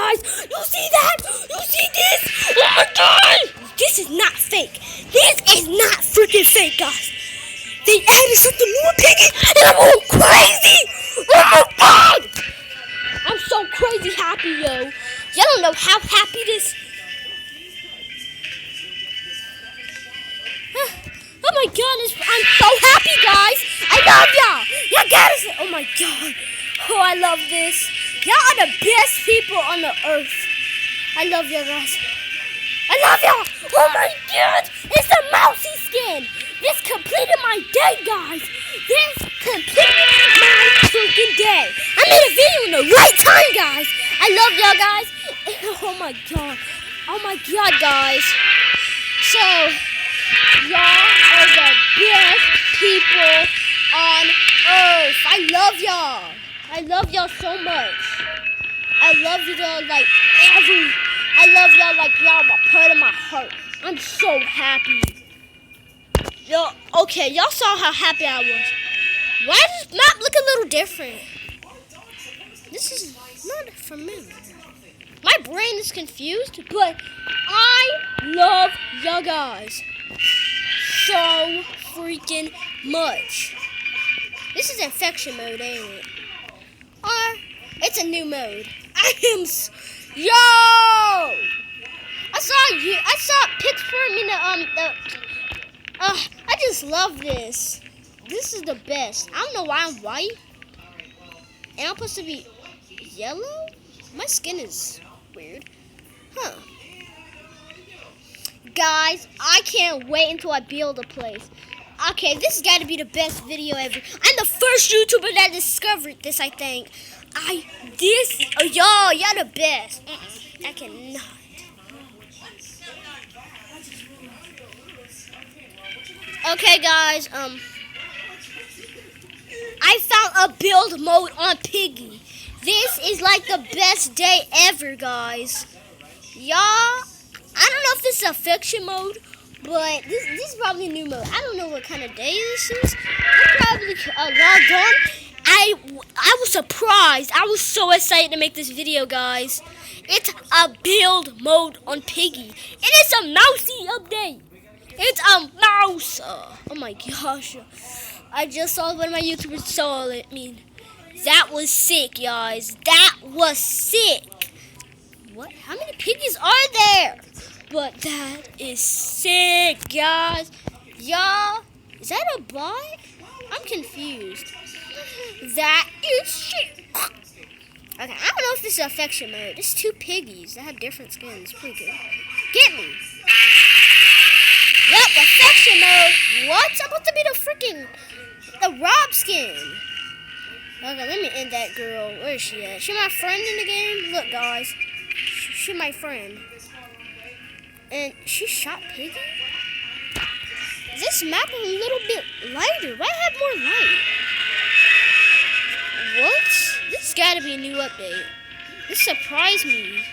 guys. You see that? You see this? Oh my god! This is not fake. This is not freaking fake, guys. They added something new, Piggy, and I'm all crazy. Oh my god! I'm so crazy happy, yo. Y'all don't know how happy this. Oh my god, I'm so happy, guys. I love y'all. Y'all gotta say, oh my god. Oh, I love this. Y'all are the best people on the earth. I love y'all, guys. I love y'all. Oh my god. It's the mousy skin. This completed my day, guys. This completed my freaking day. I made a video in the right time, guys. I love y'all, guys. Oh my god. Oh my god, guys. So, y'all are the best people on earth. I love y'all. I love y'all so much. I love y'all like I love y'all like y'all are a part of my heart. I'm so happy. Yo, okay, y'all saw how happy I was. Why does this map look a little different? This is not familiar. My brain is confused, but I love y'all guys so freaking much. This is infection mode, ain't it? Or it's a new mode. Yo! I saw a picture in I just love this. This is the best. I don't know why I'm white. And I'm supposed to be yellow? My skin is weird. Huh. Guys, I can't wait until I build a place. Okay, this has got to be the best video ever. I'm the first YouTuber that discovered this, I think. Y'all the best. I cannot. Okay, guys, I found a build mode on Piggy. This is like the best day ever, guys. Y'all, I don't know if this is a fiction mode, but this is probably a new mode. I don't know what kind of day this is. I'm probably logged on. I was surprised. I was so excited to make this video, guys. It's a build mode on Piggy. And it's a mousy update. It's a mouse. Oh my gosh. I just saw one of my YouTubers saw it. I mean, that was sick, guys. That was sick. What? How many piggies are there? But that is sick, guys. Y'all, is that a bot? I'm confused. That is shit. Okay, I don't know if this is affection mode. There's two piggies that have different skins. Pretty good. Get me. Yep, affection mode. What? I'm supposed to be the Rob skin. Okay, let me end that girl. Where is she at? She my friend in the game? Look, guys. She my friend. And she shot Piggy? This map is a little bit lighter. Why have more light? What? This gotta be a new update. This surprised me.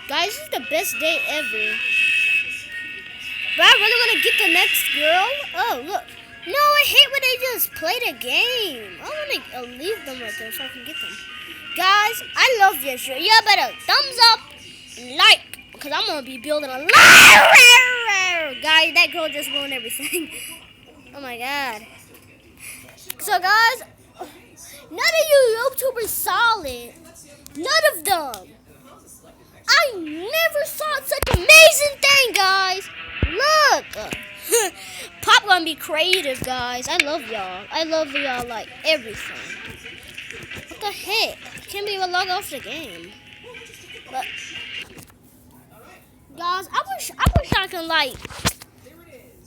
Guys, this is the best day ever. But I really want to get the next girl. Oh, look. No, I hate when they just play the game. I want to leave them right there so I can get them. Guys, I love this show. Y'all better thumbs up and like, because I'm going to be building a lot. Guys, that girl just ruined everything. Oh, my God. So, guys, none of you YouTubers saw it. None of them. I never saw such amazing thing, guys. Look. Pop gonna be creative, guys. I love y'all. I love y'all like everything. What the heck? Can't be able to log off the game. But guys, I wish I could like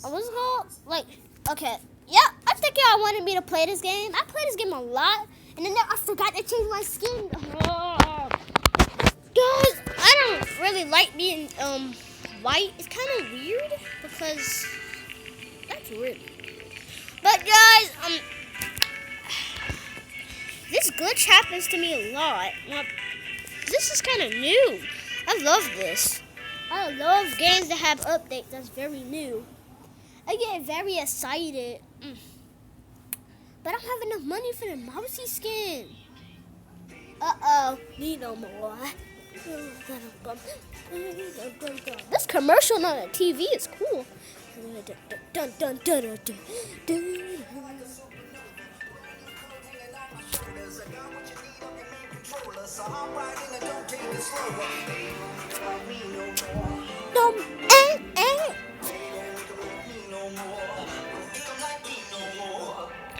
what's it called? Like, okay. Yeah, I think y'all wanted me to play this game. I play this game a lot, and then I forgot to change my skin. Oh. Guys, I don't really like being white. It's kind of weird because that's weird. But guys, this glitch happens to me a lot. Now, this is kind of new. I love this. I love games that have updates that's very new. I get very excited. But I don't have enough money for the mousy skin. Uh-oh. don't need no more. This commercial on the TV is cool. Dun, dun, dun, dun, dun, dun.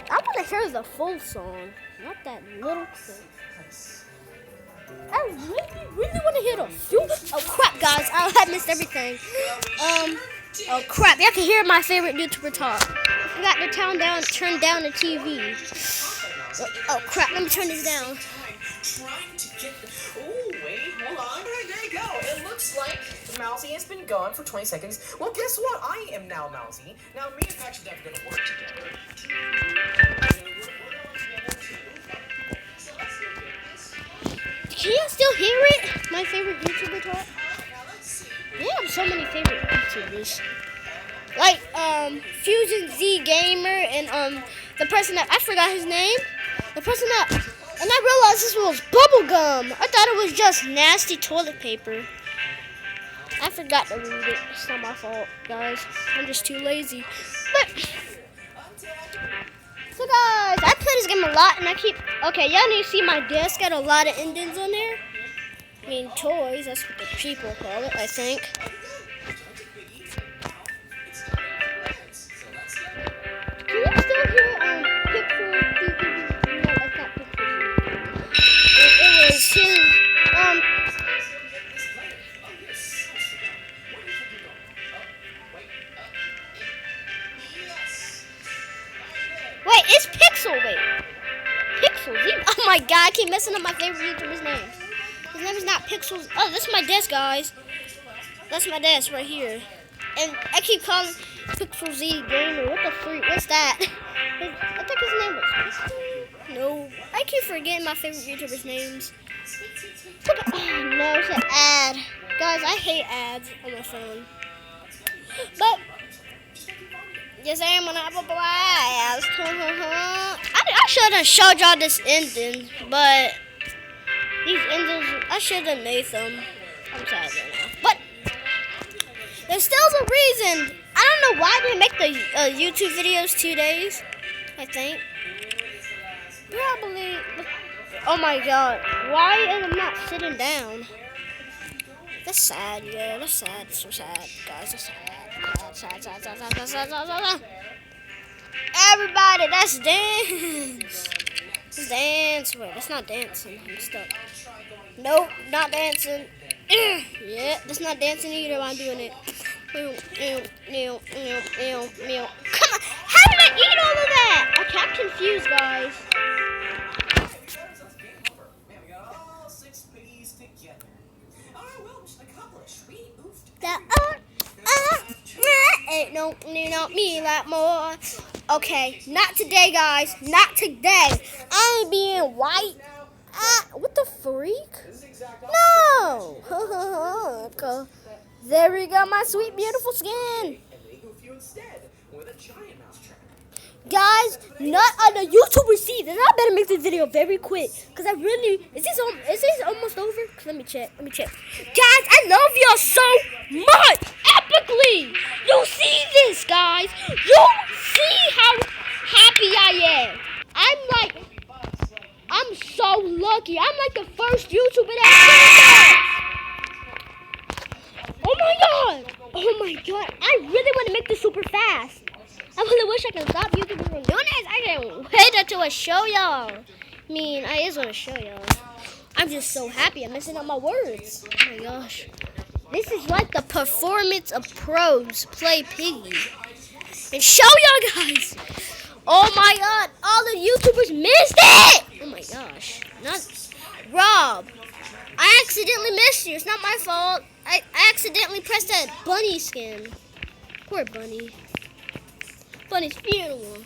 I want to hear the full song, not that little thing. I really want to hear the full. Oh crap, guys! I missed everything. Oh crap! Y'all can hear my favorite YouTuber talk. I forgot to turn down the TV. Oh crap! Let me turn this down. Oh wait, hold on. There you go. It looks like Mousy has been gone for 20 seconds. Well, guess what? I am now Mousy. Now me and Patrick are gonna work together. Can you still hear it? My favorite YouTuber talk? We have so many favorite YouTubers. Like, Fusion Z Gamer and, the person that, I forgot his name. The person that, and I realized this was bubblegum. I thought it was just nasty toilet paper. I forgot to read it. It's not my fault, guys. I'm just too lazy. But, so guys, I play this game a lot, and okay, y'all need to see my desk. Got a lot of indents on there. I mean, toys, that's what the people call it, I think. Can you still hear, Pixel? No, that's not Pixel. It was his, wait, it's Pixel, Pixel Z. Oh my god, I keep messing up my favorite YouTuber's name. His name is not Pixels. Oh, this is my desk, guys. That's my desk right here. And I keep calling Pixel Z Gamer. What the freak? What's that? I think his name was... No. I keep forgetting my favorite YouTuber's names. No, it's an ad. Guys, I hate ads on my phone. But... yes, I am on Apple Blast. I should have showed y'all this ending, but these endings, I should have made them. I'm sad right now. But there's still a reason. I don't know why they make the YouTube videos 2 days, I think. Probably. Oh my god. Why am I not sitting down? That's sad, yeah. That's sad. So sad, guys. That's sad. Everybody, that's dance. Let's dance. Wait, that's not dancing. I'm stuck. Nope, not dancing. Yeah, that's not dancing either. I'm doing it. Come on. How did I eat all of that? Okay, I'm confused, guys. Ain't no me like more. Okay, not today, guys. Not today. I ain't being white. What the freak? No. There we go, my sweet, beautiful skin. Guys, not on the YouTuber season. I better make this video very quick, cause I really is this almost over? Let me check. Guys, I love y'all so much. Epically, you see this, guys? You see how happy I am? I'm so lucky. I'm like the first YouTuber that did this. Oh my god! I really want to make this super fast. I really wish I could stop YouTubers from doing this. I can't wait until I show y'all. I mean, I just want to show y'all. I'm just so happy. I'm messing up my words. Oh my gosh. This is like the performance of pros play Piggy. And show y'all guys. Oh my god. All the YouTubers missed it. Oh my gosh. Not Rob. I accidentally missed you. It's not my fault. I accidentally pressed that bunny skin. Poor bunny. Bunny's funeral.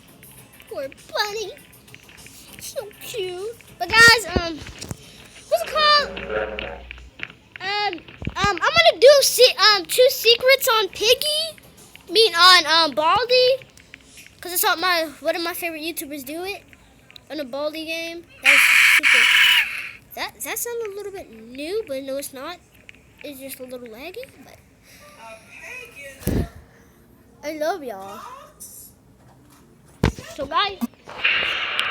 Poor bunny. So cute. But guys, what's it called? I'm gonna do 2 secrets on Piggy. On Baldi. Cause it's one of my favorite YouTubers do it. On a Baldi game. That's super. Does that sound a little bit new? But no, it's not. It's just a little laggy. But I love y'all. So guys,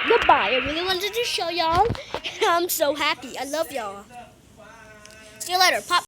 goodbye. I really wanted to show y'all. I'm so happy. I love y'all. See you later. Pop.